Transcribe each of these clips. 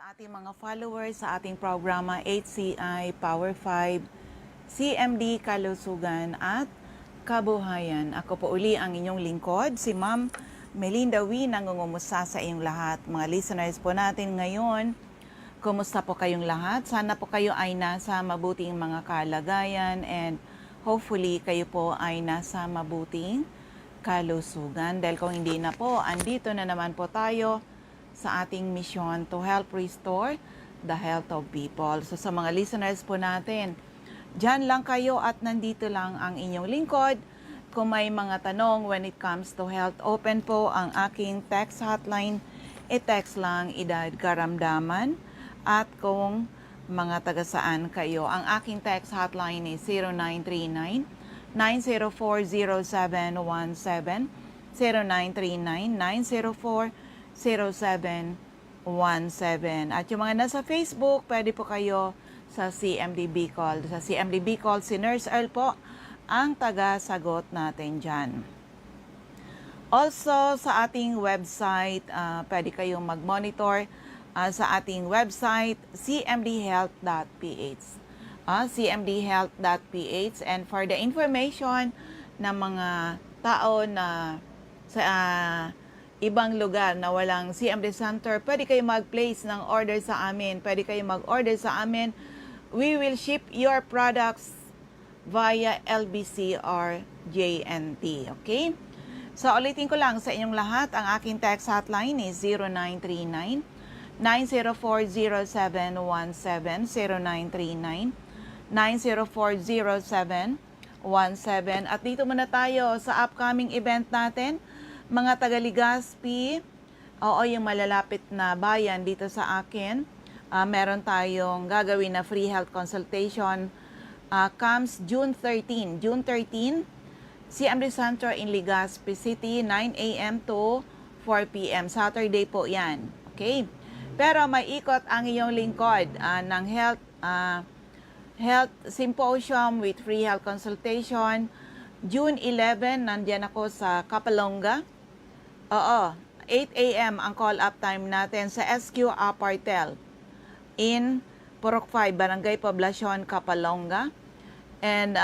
sa ating mga followers sa ating programa HCI Power 5, CMD Kalusugan at Kabuhayan. Ako po uli ang inyong lingkod, si Ma'am Melinda Wee, nangungumusta sa inyong lahat. Mga listeners po natin ngayon, kumusta po kayong lahat? Sana po kayo ay nasa mabuting mga kalagayan and hopefully kayo po ay nasa mabuting kalusugan. Dahil kung hindi na po, andito na naman po tayo sa ating mission to help restore the health of people. So sa mga listeners po natin, dyan lang kayo at nandito lang ang inyong lingkod. Kung may mga tanong when it comes to health, open po ang aking text hotline. I-text lang edad karamdaman at kung mga taga-saan kayo. Ang aking text hotline is 0939 9040717 0939 904 0717. At yung mga nasa Facebook, pwede po kayo sa CMD Bicol. Sa CMD Bicol, si Nurse Earl po ang taga-sagot natin dyan. Also, sa ating website, pwede kayong mag-monitor sa ating website, cmdhealth.ph. cmdhealth.ph. And for the information ng mga tao na sa ibang lugar na walang CMD Center, pwede kayo mag-place ng order sa amin. Pwede kayo mag-order sa amin. We will ship your products via LBC or JNT. Okay? So, ulitin ko lang sa inyong lahat, ang aking text hotline is 0939 9040717 0939 9040717. At dito muna tayo sa upcoming event natin. Mga taga-Legazpi, yung malalapit na bayan dito sa akin, meron tayong gagawin na free health consultation. Comes June 13. June 13, CMD Center in Legazpi City, 9 a.m. to 4 p.m. Saturday po yan. Okay? Pero may ikot ang iyong lingkod ng health symposium with free health consultation. June 11, nandyan ako sa Kapalonga. 8 a.m. ang call-up time natin sa SQ Apartel in Purok 5, Barangay Poblacion, Kapalonga. And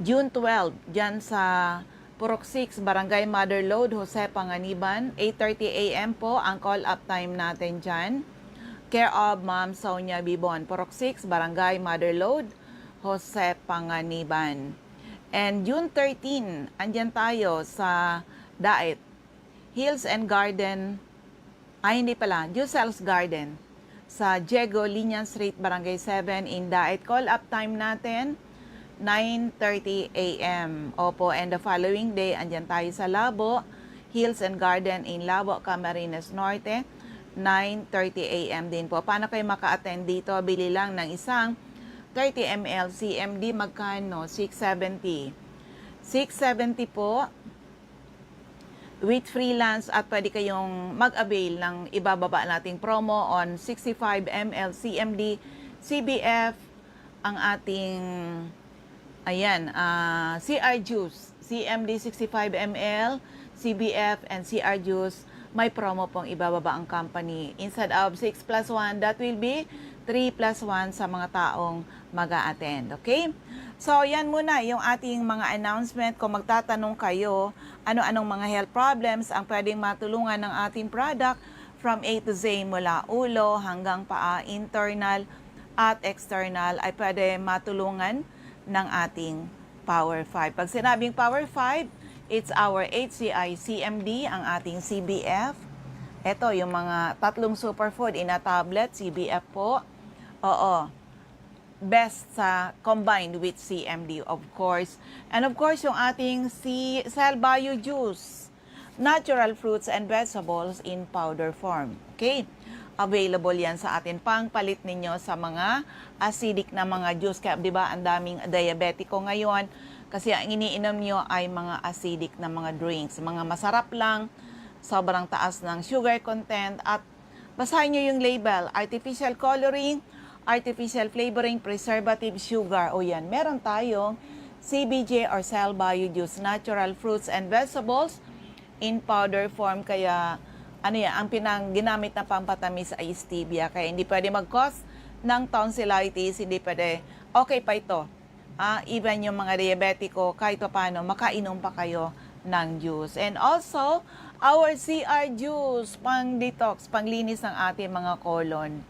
June 12, dyan sa Purok 6, Barangay Mother Lode, Jose Panganiban. 8:30 a.m. po ang call-up time natin dyan. Care of Ma'am Sonia Bibon. Purok 6, Barangay Mother Lode, Jose Panganiban. And June 13, andyan tayo sa Daet, Hills and Garden, Jusel's Garden, sa Diego Liñan Street, Barangay 7 in Daet. Call-up time natin, 9:30 a.m. Opo, and the following day, andyan tayo sa Labo, Hills and Garden in Labo, Camarines Norte, 9:30 a.m. din po. Paano kayo maka-attend dito? Bili lang ng isang 30 ml CMD, magkano? 670. 670 po with freelance, at pwede kayong mag-avail ng ibababa nating promo on 65 ml CMD CBF, ang ating CR Juice CMD 65 ml CBF and CR Juice. May promo pong ibababa ang company. Instead of 6 plus 1, that will be 3 plus 1 sa mga taong mag-a-attend. Okay? So, yan muna yung ating mga announcement. Kung magtatanong kayo, ano-anong mga health problems ang pwedeng matulungan ng ating product from A to Z, mula ulo hanggang paa, internal at external, ay pwede matulungan ng ating Power 5. Pag sinabing Power 5, it's our HCI CMD, ang ating CBF. Ito, yung mga tatlong superfood in a tablet, CBF po. Best sa combined with CMD, of course. And of course, yung ating Cell Bio Juice, natural fruits and vegetables in powder form. Okay? Available yan sa atin. Pangpalit ninyo sa mga acidic na mga juice. Kaya, di ba, ang daming diabetiko ngayon kasi ang iniinom nyo ay mga acidic na mga drinks. Mga masarap lang, sobrang taas ng sugar content, at basahin nyo yung label, artificial coloring, artificial flavoring, preservative, sugar. O yan, meron tayong CBJ or Cell Bio Juice, natural fruits and vegetables in powder form. Kaya ano yan, ang ginamit na pampatamis ay stevia. Kaya hindi pwede mag-cause ng tonsillitis, hindi pwede. Okay pa ito. Even yung mga diabetiko, kahit pa paano, makainom pa kayo ng juice. And also, our CR juice, pang detox, panglinis ng ating mga colon.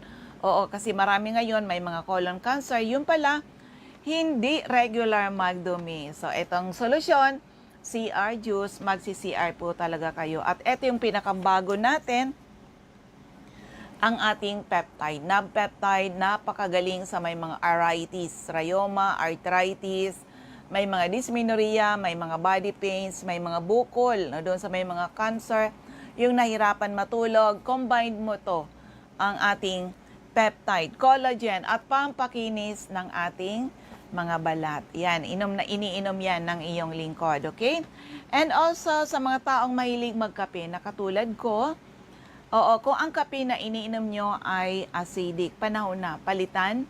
Oo, kasi marami ngayon may mga colon cancer. Yung pala, hindi regular magdumi. So, itong solusyon, CR juice, magsi-CR po talaga kayo. At ito yung pinakabago natin, ang ating peptide. Peptide, napakagaling sa may mga arthritis, rheuma, arthritis, may mga dysmenorrhea, may mga body pains, may mga bukol, no, doon sa may mga cancer, yung nahirapan matulog, combined mo to, ang ating peptide, collagen, at pampakinis ng ating mga balat. Yan, iniinom yan ng iyong lingkod, okay? And also, sa mga taong mahilig magkape, na katulad ko, oo, kung ang kape na iniinom nyo ay acidic, panahon na, palitan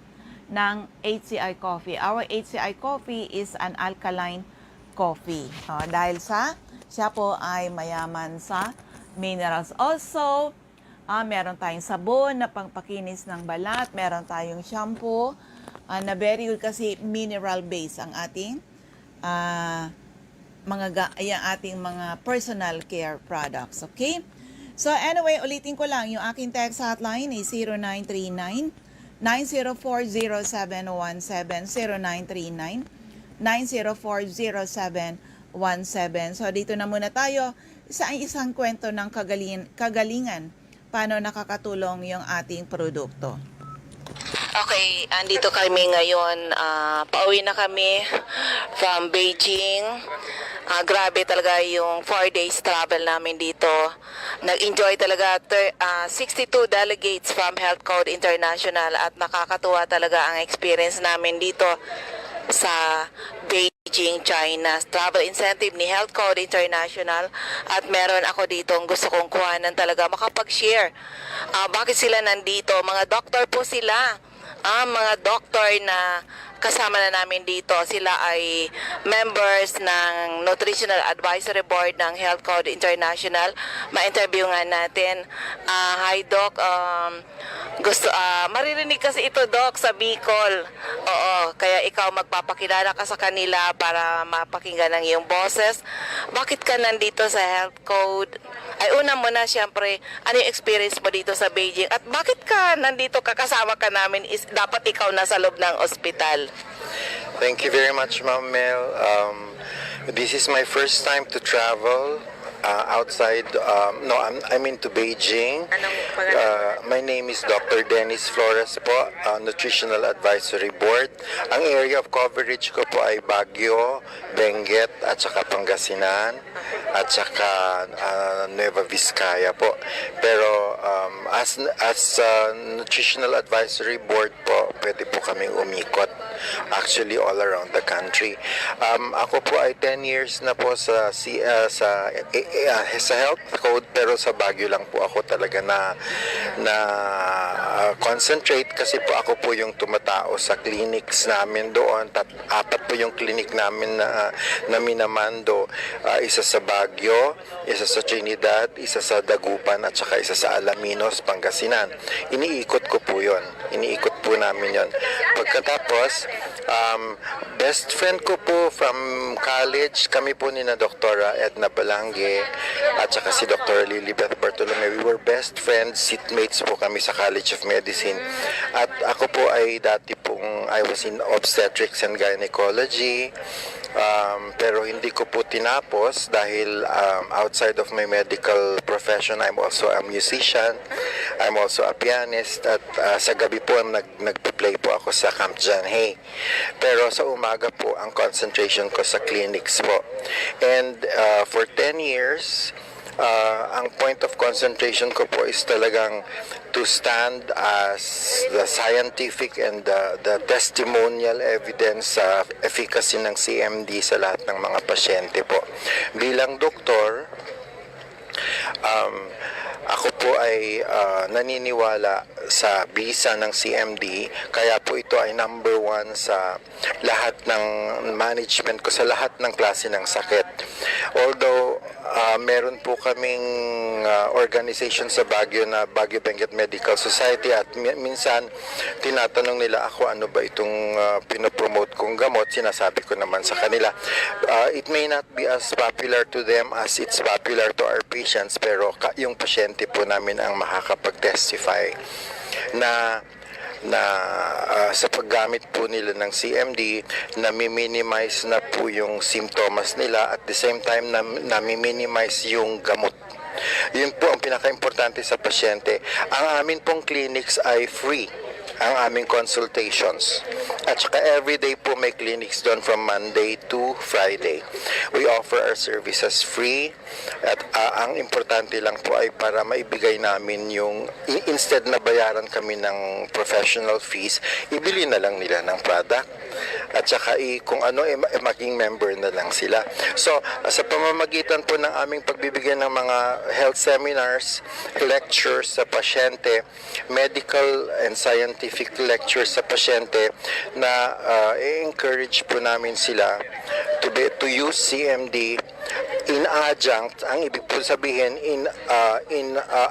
ng HCI coffee. Our HCI coffee is an alkaline coffee. Dahil siya po ay mayaman sa minerals. Also, meron tayong sabon na pangpakinis ng balat, meron tayong shampoo, na very good kasi mineral base ang ating ating mga personal care products, okay? So anyway, ulitin ko lang, yung aking text hotline ay 0939-904-0717, 0939-904-0717. So dito na muna tayo sa isang kwento ng kagalingan, paano nakakatulong yung ating produkto. Okay, andito kami ngayon. Pauwi na kami from Beijing. Grabe talaga yung 4 days travel namin dito. Nag-enjoy talaga 62 delegates from Health Code International at nakakatuwa talaga ang experience namin dito sa Beijing, China. Travel incentive ni Health Code International at meron ako dito gusto kong kuhanan talaga makapag-share. Bakit sila nandito? Mga doktor po sila. Mga doktor na kasama na namin dito. Sila ay members ng Nutritional Advisory Board ng Health Code International. Ma-interview nga natin. Hi Doc, maririnig kasi ito Doc sa Bicol. Oo, kaya ikaw magpapakilala ka sa kanila para mapakinggan ng iyong boses. Bakit ka nandito sa Health Code? Ay una mo na siyempre, ano yung experience mo dito sa Beijing? At bakit ka nandito kakasama ka namin is dapat ikaw nasa loob ng ospital? Thank you very much, Ma'am Mel. This is my first time to travel outside. I'm into Beijing. Anong pangalan? My name is Dr. Dennis Flores po, Nutritional Advisory Board. Ang area of coverage ko po ay Baguio, Benguet, at saka Pangasinan, at saka Nueva Vizcaya po. Pero as Nutritional Advisory Board po, pwede po kaming umikot actually all around the country. Ako po ay 10 years na po sa Health Code, pero sa Baguio lang po ako talaga na concentrate kasi po ako po yung tumatao sa clinics namin doon. 4 po yung clinic namin na minamando. Isa sa Baguio, isa sa Trinidad, isa sa Dagupan, at saka isa sa Alaminos, Pangasinan. Iniikot ko po yun. Iniikot po namin yun. Pagkatapos, best friend ko po from college, kami po ni na Dr. Edna Balangge at saka si Dr. Lilibeth Bartolome. We were best friends, seatmates po kami sa College of Medicine. At ako po ay dati pong, I was in obstetrics and gynecology. Pero hindi ko po tinapos dahil outside of my medical profession, I'm also a musician, I'm also a pianist, at sa gabi po nagpe-play po ako sa Camp John Hay. Pero sa umaga po, ang concentration ko sa clinics po. And for 10 years, ang point of concentration ko po is talagang to stand as the scientific and the testimonial evidence sa efficacy ng CMD sa lahat ng mga pasyente po. Bilang doktor, ako po ay naniniwala sa visa ng CMD, kaya po ito ay number 1 sa lahat ng management ko, sa lahat ng klase ng sakit. Although meron po kaming organization sa Baguio na Baguio Benguet Medical Society, at minsan tinatanong nila ako ano ba itong pinopromote kong gamot. Sinasabi ko naman sa kanila, it may not be as popular to them as it's popular to our patients, pero yung pasyente po namin ang makakapag-testify na sa paggamit po nila ng CMD, na-minimize na po yung symptoms nila, at the same time na-minimize yung gamot. Yun po ang pinaka-importante sa pasyente. Ang amin pong clinics ay free, ang aming consultations. At saka everyday po may clinics doon from Monday to Friday. We offer our services free, at ang importante lang po ay para maibigay namin yung, instead na bayaran kami ng professional fees, ibili na lang nila ng product, at saka kung ano, maging member na lang sila. So, sa pamamagitan po ng aming pagbibigay ng mga health seminars, lectures sa pasyente, medical and scientific lectures sa pasyente, na i-encourage po namin sila to use CMD in adjunct, ang ibig po sabihin in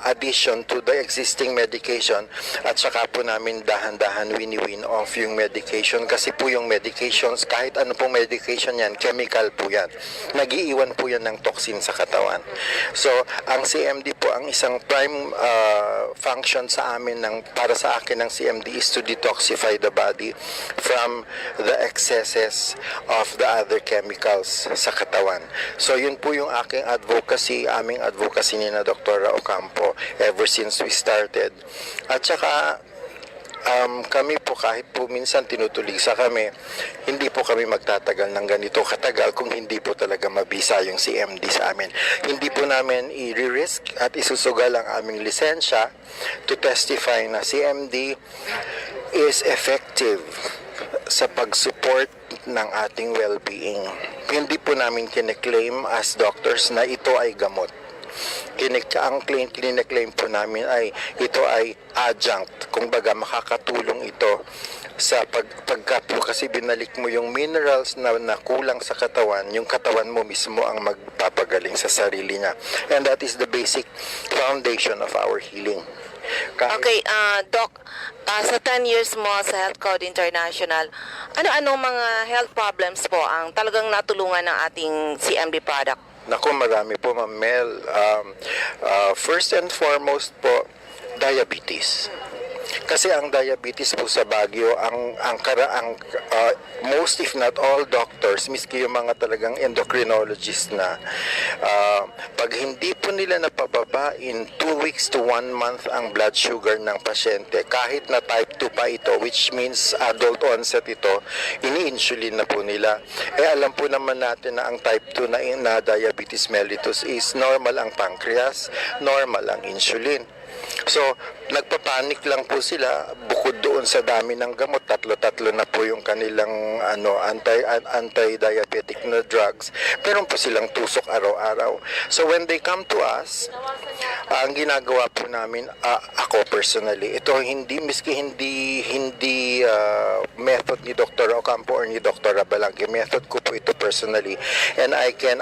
addition to the existing medication, at saka po namin dahan-dahan wini-win off yung medication, kasi po yung medications, kahit ano pong medication yan, chemical po yan, nag-iiwan po yan ng toxin sa katawan. So ang CMD po, ang isang prime function sa amin, para sa akin ng CMD, is to detoxify the body from the excesses of the other chemicals sa katawan. So yun po yung aking aming advocacy ni na Dr. Ocampo ever since we started. At saka kami po, kahit po minsan tinutulisa kami, hindi po kami magtatagal ng ganito katagal kung hindi po talaga mabisa yung CMD sa amin. Hindi po namin i-risk at isusugal ang aming lisensya to testify na CMD is effective sa pag-support ng ating well-being. Hindi po namin kine-claim as doctors na ito ay gamot. Ang kine-claim po namin ay ito ay adjunct, kung baga makakatulong ito sa pagka po kasi binalik mo yung minerals na kulang sa katawan, yung katawan mo mismo ang magpapagaling sa sarili niya. And that is the basic foundation of our healing. Okay, Doc, sa 10 years mo sa Health Code International, ano-ano mga health problems po ang talagang natulungan ng ating CMD product? Naku, marami po, Ma'am Mel. First and foremost po, diabetes. Kasi ang diabetes po sa Baguio, most if not all doctors, miski yung mga talagang endocrinologist na, pag hindi po nila napababa in 2 weeks to 1 month ang blood sugar ng pasyente, kahit na type 2 pa ito, which means adult onset ito, ini-insulin na po nila. Alam po naman natin na ang type 2 na diabetes mellitus is normal ang pancreas, normal ang insulin. So, nagpapanik lang po sila, bukod doon sa dami ng gamot, tatlo na po yung kanilang anti-diabetic na drugs, pero po silang tusok araw-araw. So when they come to us, ang ginagawa po namin, ako personally, ito miski hindi method ni Dr. Ocampo or ni Dr. Abalangge, method ko po ito personally, and I can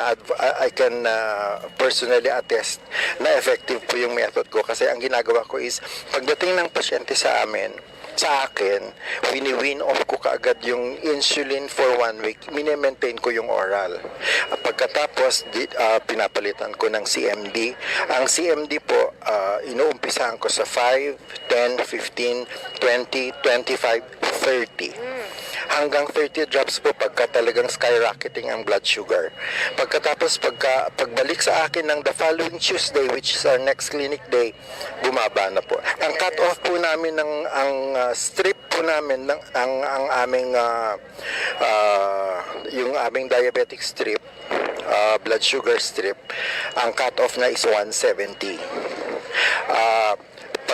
personally attest na effective po yung method ko, kasi ang ginagawa ko is, pagdating ng pasyente sa akin, wini-win off ko kaagad yung insulin for 1 week, mini-maintain ko yung oral. Pagkatapos, pinapalitan ko ng CMD. Ang CMD po, inuumpisahan ko sa 5, 10, 15, 20, 25, 30. Hanggang 30 drops po pagka talagang skyrocketing ang blood sugar. Pagkatapos, pagbalik sa akin ng the following Tuesday, which is our next clinic day, bumaba na po. Ang cut-off po namin, ang strip po namin, ang aming yung aming diabetic strip, blood sugar strip, ang cut-off na is 170.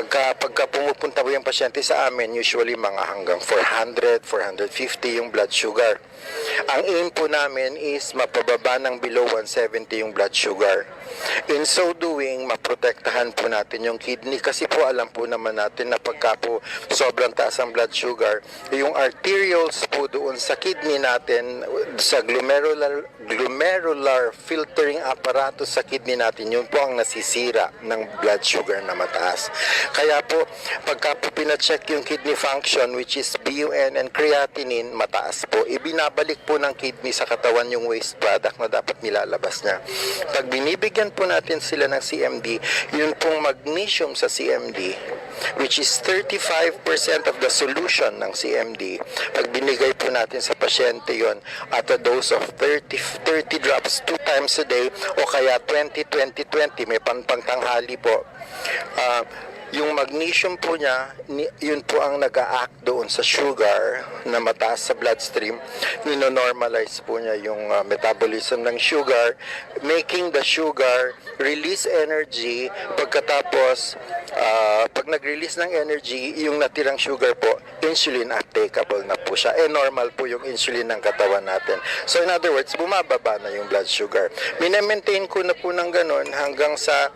Pagka pumupunta po yung pasyente sa amin, usually mga hanggang 400, 450 yung blood sugar. Ang aim po namin is mapababa ng below 170 yung blood sugar. In so doing, maprotektahan po natin yung kidney kasi po alam po naman natin na pagka po sobrang taas ang blood sugar, yung arterioles po doon sa kidney natin, sa glomerular filtering apparatus sa kidney natin, yun po ang nasisira ng blood sugar na mataas. Kaya po, pagka po pina-check yung kidney function, which is BUN and creatinine, mataas po, ibinabalik po ng kidney sa katawan yung waste product na dapat nilalabas niya. Pag binibigyan po natin sila ng CMD, yun pong magnesium sa CMD, which is 35% of the solution ng CMD. Pag binigay po natin sa pasyente yon at a dose of 30 drops 2 times a day o kaya 20-20-20, may pangtanghali po. Yung magnesium po niya, yun po ang nag-a-act doon sa sugar na mataas sa bloodstream. Nino-normalize po niya yung metabolism ng sugar, making the sugar release energy. Pagkatapos, pag nag-release ng energy, yung natirang sugar po, insulin uptakeable na po siya. Normal po yung insulin ng katawan natin. So in other words, bumababa na yung blood sugar. Minemaintain ko na po ng ganun hanggang sa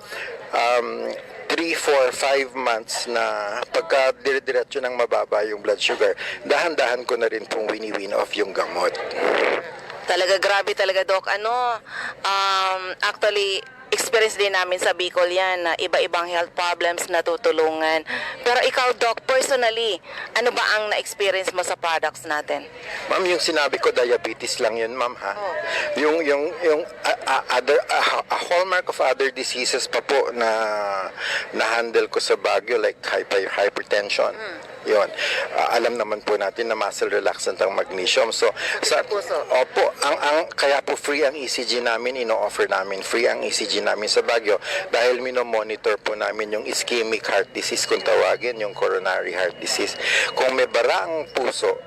3, 4, 5 months na pagka dire-diretso ng mababa yung blood sugar, dahan-dahan ko na rin pong wini-win off yung gamot. Talaga, grabe talaga, Doc. Actually, experience din namin sa Bicol yan na iba-ibang health problems na tutulungan. Pero ikaw, Doc, personally, ano ba ang na-experience mo sa products natin? Ma'am, yung sinabi ko, diabetes lang yun, ma'am, ha? Oh. A hallmark of other diseases pa po na handle ko sa Baguio, like hypertension. Yun. Alam naman po natin na muscle relaxant ang magnesium. So, opo, kaya po free ang ECG namin, ino-offer namin. Free ang ECG namin sa Baguio dahil mino-monitor po namin yung ischemic heart disease kung tawagin, yung coronary heart disease. Kung may bara ang puso,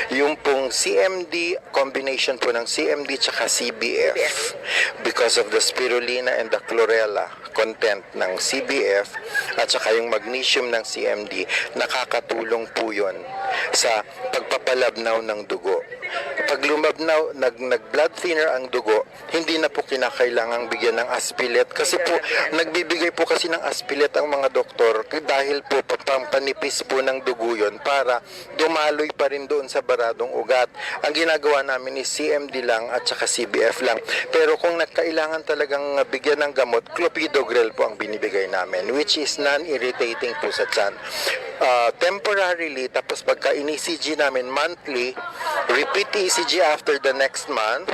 yung pong CMD, combination po ng CMD tsaka CBF, because of the spirulina and the chlorella content ng CBF at saka yung magnesium ng CMD, nakakatulong po yun sa pagpapalabnaw ng dugo. Pag lumabnaw, nag-blood thinner ang dugo, hindi na po kinakailangang bigyan ng aspilet kasi po, nagbibigay po kasi ng aspilet ang mga doktor dahil po panipis po ng dugo yun para dumaloy pa rin doon sa baradong ugat. Ang ginagawa namin is CMD lang at saka CBF lang. Pero kung nagkailangan talagang bigyan ng gamot, clopidogrel po ang binibigay namin, which is non-irritating po sa tiyan. Temporarily, tapos pagka in-ECG namin monthly, repeat ECG after the next month,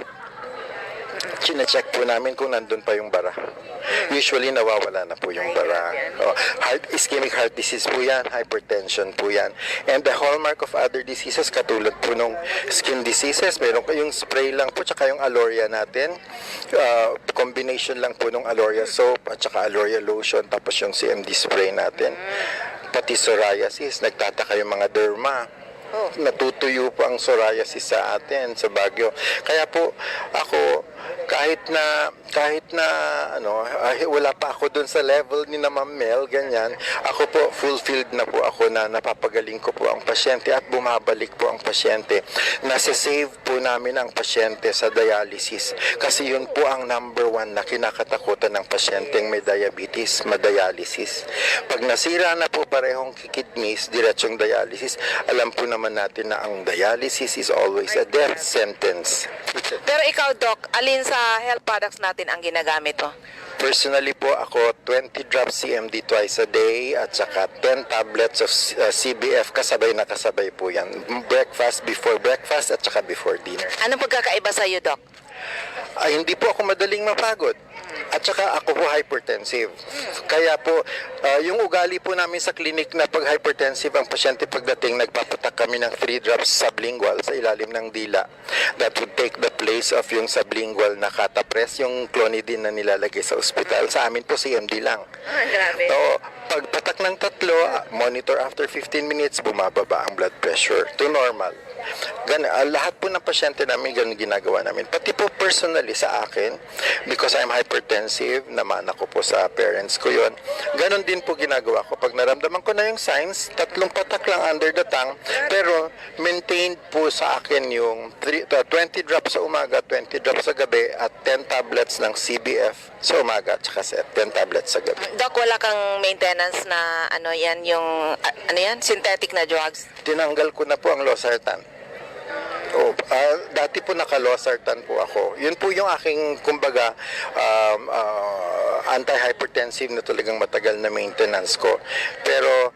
chine-check po namin kung nandun pa yung bara. Usually, nawawala na po yung bara. Ischemic heart disease po yan, hypertension po yan. And the hallmark of other diseases, katulad po nung skin diseases, meron kayong spray lang po, tsaka yung Aloria natin. Combination lang po nung Aloria soap at tsaka Aloria lotion, tapos yung CMD spray natin. Pati psoriasis, nagtataka yung mga derma. Natutuyo po ang psoriasis sa atin sa Baguio. Kaya po ako kahit na wala pa ako doon sa level ni na Ma'am Mel, ganyan, ako po fulfilled na po ako na napapagaling ko po ang pasyente at bumabalik po ang pasyente. Nasa-save po namin ang pasyente sa dialysis kasi yun po ang number 1 na kinakatakutan ng pasyenteng may diabetes, madialysis. Pag nasira na po parehong kidneys, diretsong dialysis, alam po naman natin na ang dialysis is always a death sentence. Pero ikaw, Doc, alin sa health products natin ang ginagamit mo? Personally po ako, 20 drops CMD twice a day at saka 10 tablets of CBF kasabay na kasabay po yan. Breakfast, before breakfast at saka before dinner. Anong pagkakaiba sa iyo, Doc? Hindi po ako madaling mapagod. At saka ako po hypertensive. Kaya po, yung ugali po namin sa clinic na pag hypertensive ang pasyente pagdating, nagpapatak kami ng 3 drops sublingual sa ilalim ng dila. That would take the place of yung sublingual na catapres, yung clonidine na nilalagay sa ospital. Sa amin po CMD lang. Grabe. So, pagpatak ng 3, monitor after 15 minutes, bumababa ang blood pressure to normal. Lahat po ng pasyente namin ganun ginagawa namin. Pati po personally sa akin, because I'm hypertensive, naman ako po sa parents ko yon. Ganun din po ginagawa ko. Pag naramdaman ko na yung signs, 3 patak lang under the tongue, pero maintained po sa akin yung 20 drops sa umaga, 20 drops sa gabi, at 10 tablets ng CBF sa umaga, at saka 10 tablets sa gabi. Doc, wala kang maintenance na synthetic na drugs? Tinanggal ko na po ang losartan. Dati po naka-losartan po ako. Yun po yung aking, kumbaga, anti-hypertensive na talagang matagal na maintenance ko. Pero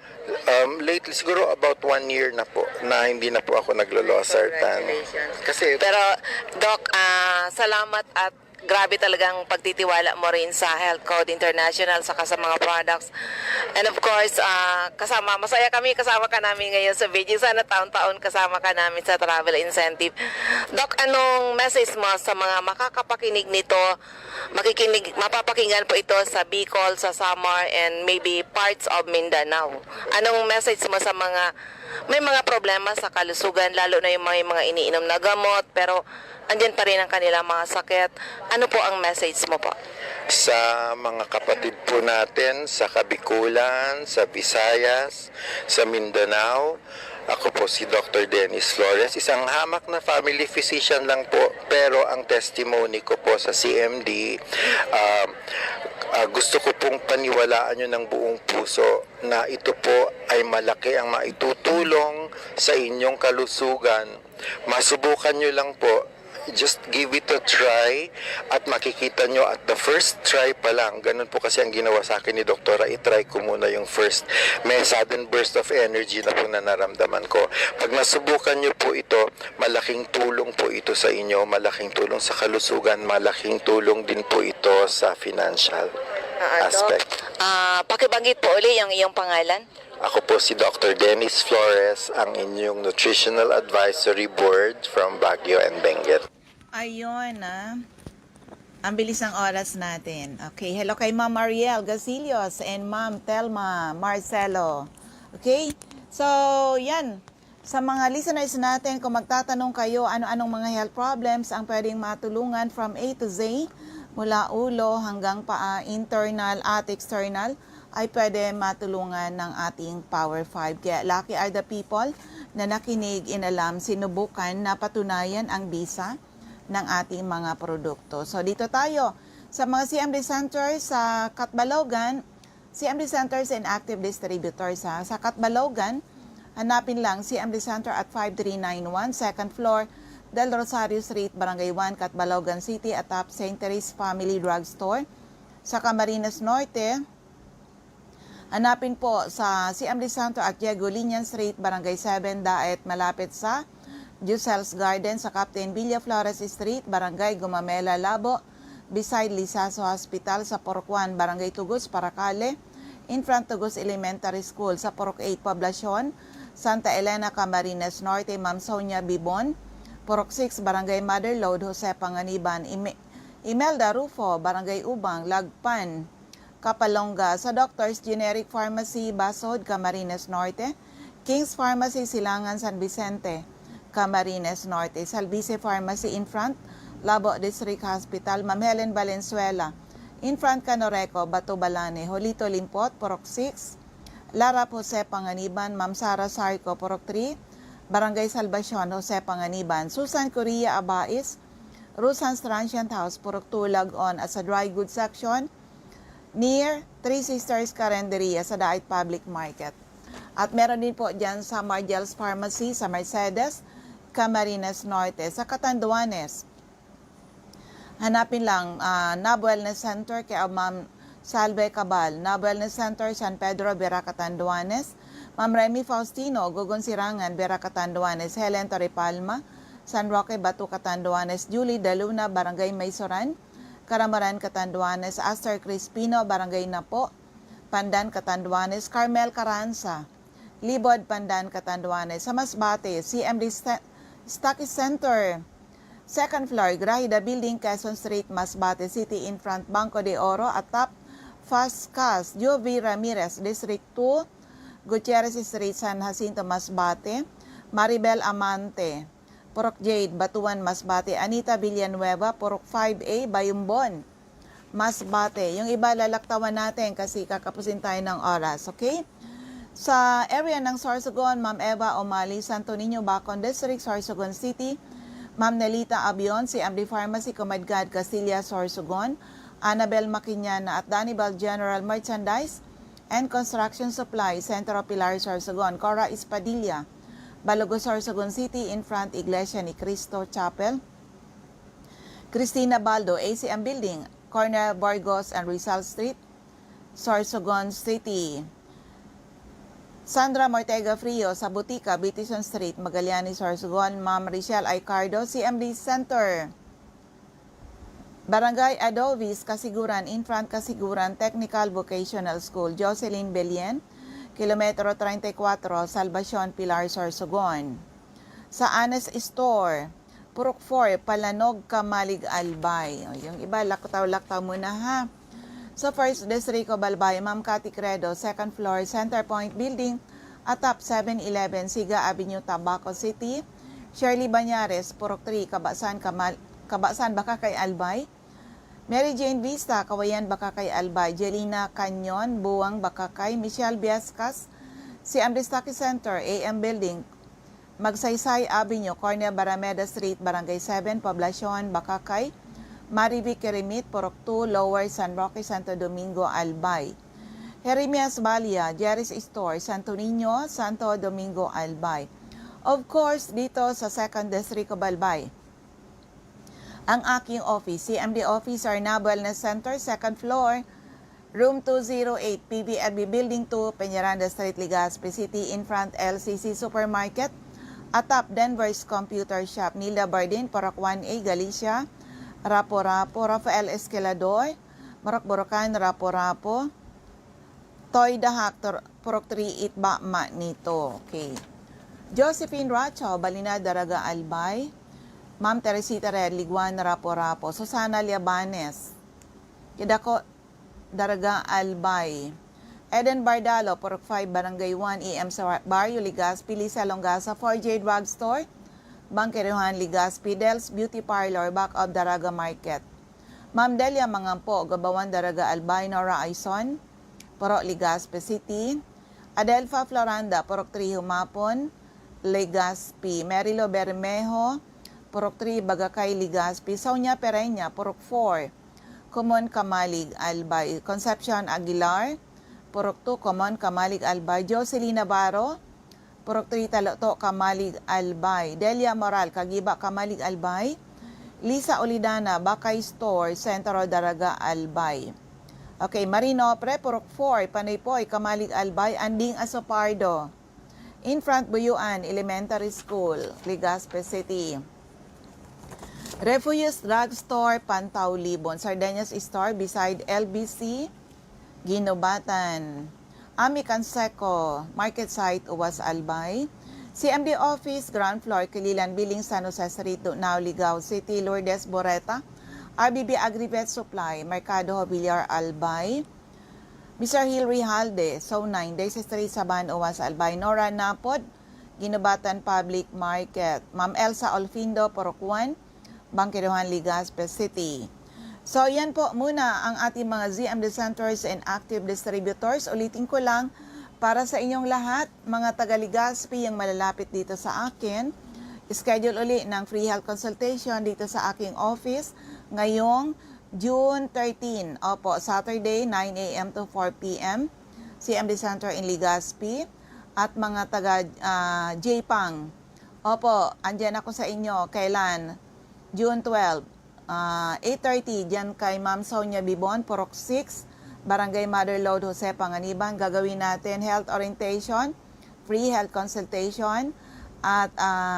lately, siguro about 1 year na po, na hindi na po ako naglo-losartan. Kasi, Pero, Doc, salamat at grabe talagang pagtitiwala mo rin sa Health Code International saka sa mga products. And of course, masaya kami kasama ka namin ngayon sa video. Sana taon-taon kasama ka namin sa travel incentive. Doc, anong message mo sa mga makakapakinig nito? Mapapakinggan po ito sa Bicol, sa Samar, and maybe parts of Mindanao. Anong message mo sa mga may mga problema sa kalusugan, lalo na yung mga iniinom na gamot, pero andyan pa rin ang kanilang mga sakit? Ano po ang message mo po? sa mga kapatid po natin sa Kabikulan, sa Visayas, sa Mindanao. Ako po si Dr. Dennis Flores, isang hamak na family physician lang po, pero ang testimony ko po sa CMD, gusto ko pong paniwalaan nyo ng buong puso na ito po ay malaki ang maitutulong sa inyong kalusugan. Masubukan nyo lang po. Just give it a try at makikita nyo at the first try pa lang. Ganun po kasi ang ginawa sa akin ni Doktora. I-try ko muna yung first. May sudden burst of energy na po na naramdaman ko. Pag nasubukan nyo po ito, malaking tulong po ito sa inyo. Malaking tulong sa kalusugan. Malaking tulong din po ito sa financial aspect. Pakibanggit po uli yung iyong pangalan. Ako po si Dr. Dennis Flores, ang inyong Nutritional Advisory Board from Baguio and Benguet. Ayun, ang bilis ng oras natin. Okay, hello kay Ma'am Mariel Gacilios and Ma'am Telma Marcelo. Okay, so yan. Sa mga listeners natin, kung magtatanong kayo ano-anong mga health problems ang pwedeng matulungan from A to Z, mula ulo hanggang paa, internal at external, ay pwede matulungan ng ating Power 5. Kaya lucky are the people na nakinig, inalam, sinubukan, napatunayan ang bisa ng ating mga produkto. So dito tayo sa mga CMD Centers sa Catbalogan, CMD Centers and Active Distributors. Sa Catbalogan, hanapin lang CMD Center at 5391, second floor, Del Rosario Street, Barangay 1, Catbalogan City, atop St. Therese Family Drug Store. Sa Camarines Norte, hanapin po sa CMD Center at Diego Linian Street, Barangay 7, Daet, malapit sa Giselle's Garden, sa Captain Villa Flores Street, Barangay Gumamela, Labo, beside Lisaso Hospital, sa Porok 1, Barangay Tugos, Paracale, in front Tugos Elementary School, sa Porok 8, Poblacion, Santa Elena, Camarines Norte, Ma'am Sonia Bibon, Porok 6, Barangay Mother Lode, Jose Panganiban, Imelda Rufo, Barangay Ubang, Lagpan, Kapalonga, sa Doctors Generic Pharmacy, Basod, Camarines Norte, King's Pharmacy, Silangan, San Vicente, Camarines Norte, Salvice Pharmacy in front, Labo District Hospital, Ma'am Helen Valenzuela, in front Canoreco, Bato Balane, Holito Limpot, Porok 6, Lara Jose Panganiban, Ma'am Sara Sarco, Porok 3, Barangay Salvacion, Jose Panganiban, Susan Correa Abais, Rusan's Transient House, Porok 2, Lagon, at sa Dry Goods Section, near Three Sisters Carenderia sa Daet Public Market. At meron din po dyan sa Margel's Pharmacy sa Mercedes, Camarines Norte. Sa Catanduanes, hanapin lang NAB Wellness Center kay Ma'am Salve Cabal, NAB Wellness Center, San Pedro, Vera, Catanduanes, Ma'am Remy Faustino, Gogon Sirangan, Vera, Catanduanes, Helen Torrepalma, San Roque, Batu, Catanduanes, Julie Daluna, Barangay Maysoran, Karamaran, Catanduanes, Aster Crispino, Barangay Napo, Pandan, Catanduanes, Carmel Caranza, Libod, Pandan, Catanduanes, sa Masbate, CMD Stockist Center, second floor, Grahida Building, Quezon Street, Masbate City, in front Banco de Oro, at top Fast Cash, Jovi Ramirez, District 2, Gutierrez Street, San Jacinto, Masbate, Maribel Amante, Purok Jade, Batuan, Masbate. Anita Villanueva, Purok 5A, Bayumbon, Masbate. Yung iba lalaktawan natin kasi kakapusin tayo ng oras, okay? Sa area ng Sorsogon, Ma'am Eva Omali, Santo Niño, Bacon District, Sorsogon City, Ma'am Nelita Abion, CMD Pharmacy, Comadgad, Castilla, Sorsogon, Annabel Maquiñana at Danibal General Merchandise and Construction Supply, Centro Pilar, Sorsogon, Cora Espadilla, Balogo, Sorsogon City, in front Iglesia ni Cristo Chapel, Cristina Baldo, ACM Building, corner Burgos and Rizal Street, Sorsogon City. Sandra Mortega Frio sa Butika, Bitison Street, Magallanes, Sorsogon. Ma'am Richelle Aicardo, CMD Center, Barangay Adovis, Kasiguran, in front Kasiguran Technical Vocational School. Jocelyn Belien, Kilometro 34, Salvacion, Pilar, Sorsogon. Sa Anes Store, Purok 4, Palanog, Kamalig, Albay. O, yung iba, laktaw-laktaw muna ha. So, First District of Albay, Ma'am Cathy Credo, second floor, Center Point Building, atap 711, Siga Avenue, Tabaco City. Shirley Banyares, Purok 3, Kabasan, Bakakay, Albay. Mary Jane Vista, Kawayan, Bakakay, Albay. Jelina Canyon, Buwang, Bakakay. Michelle Biascas, CMD Stocky Center, AM Building, Magsaysay Avenue, corner Barameda Street, Barangay 7, Poblacion, Bakakay. Marivic Kerimit, Purok 2, Lower San Roque, Santo Domingo, Albay. Jeremias Balia, Jerry's Store, Santo Niño, Santo Domingo, Albay. Of course, dito sa 2nd District of Albay, ang aking office, CMD Office, Arnab Wellness Center, 2nd floor, Room 208, PBRB Building 2, Peñaranda Street, Legazpi City, in front LCC Supermarket, atap Denver's Computer Shop. Nilda Bardin, Purok 1A, Galicia. Rapo-Rapo, Rafael Esquilador, Marok-Borocan, Rapo-Rapo, Toy Dahak, Purok 3, Itbama nito. Okay. Josephine Racho, Balina, Daraga, Albay. Ma'am Teresita Red, Liguan, Rapo-Rapo. Susana Liabanes, Kidako, Daraga, Albay. Eden Bardalo, Purok 5, Barangay 1, EM sa Barrio, Legazpi. Lisa Longasa, 4J Drugstore, Bangkeruhan, Legazpi. Del's Beauty Parlor, back of Daraga Market. Ma'am Delia Mangampo, Gabawan, Daraga, Albay. Nora Aison, Purok Legazpi City. Adelfa Floranda, Purok 3, Humapon, Legazpi. Merilo Bermejo, Purok 3, Bagakay, Legazpi. Sonia Pereña, Purok 4, Common, Kamalig, Albay. Concepcion Aguilar, Purok 2, Common, Kamalig, Albay. Jocelyn Navarro, Purok 3, Taloto, Kamalig, Albay. Delia Moral, Kagiba, Kamalig, Albay. Lisa Olidana, Bakay Store, Sentro, Daraga, Albay. Okay, Marino Pre, Purok 4, Panaypoy, Kamalig, Albay. Anding Asopardo, in front Buyuan Elementary School, Legazpi City. Refugees Drugstore, Pantaw, Libon. Sardinas Store, beside LBC, Ginobatan. Ami Canseco, Market Site, Uwas, Albay. CMD Office, ground floor, Kililan, Biling, San Jose Street, Now, Ligao City. Lourdes Boreta, RBB Agrivet Supply, Mercado Villar, Albay. Mr. Hilary Halde, So 9, Daisy Street, Saban, Uwas, Albay. Nora Napod, Ginobatan Public Market. Ma'am Elsa Olfindo, Purok 1, Bangkeruhan, Legazpi City. So, yan po muna ang ating mga ZMD Centers and Active Distributors. Ulitin ko lang, para sa inyong lahat, mga taga-Legazpi yung malalapit dito sa akin, schedule uli ng free health consultation dito sa aking office ngayong June 13. Opo, Saturday, 9 a.m. to 4 p.m. CMD Center in Legazpi. At mga taga-Jpang. Opo, andyan ako sa inyo. Kailan? June 12. 8:30 dyan kay Ma'am Sonia Bibon, Purok 6, Barangay Mother Lode, Jose Panganiban. Gagawin natin health orientation, free health consultation, at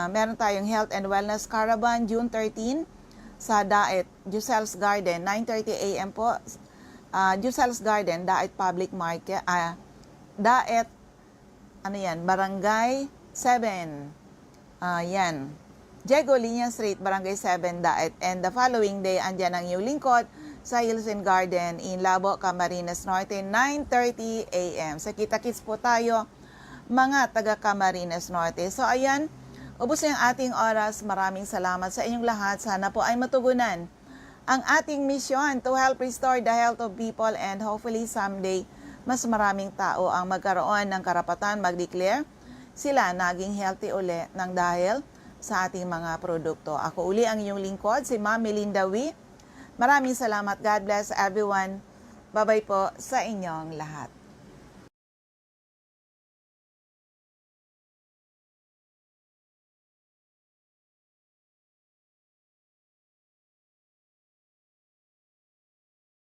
meron tayong health and wellness caravan June 13 sa Daet, Jusel's Garden, 9:30 a.m. po. Jusel's Garden, Daet Public Market, Daet, Barangay 7. Yan. Diego Linya Street, Barangay 7, Daet. And the following day, andyan ang iyong lingkod sa Hills and Garden in Labo, Camarines Norte, 9:30 a.m. So, kita-kits po tayo, mga taga Camarines Norte. So, ayan, Ubos na yung ating oras. Maraming salamat sa inyong lahat. Sana po ay matugunan ang ating misyon to help restore the health of people and hopefully someday mas maraming tao ang magkaroon ng karapatan mag-declare sila naging healthy uli ng dahil sa ating mga produkto. Ako uli ang inyong lingkod, si Ma'am Melinda Wee. Maraming salamat. God bless everyone. Bye-bye po sa inyong lahat.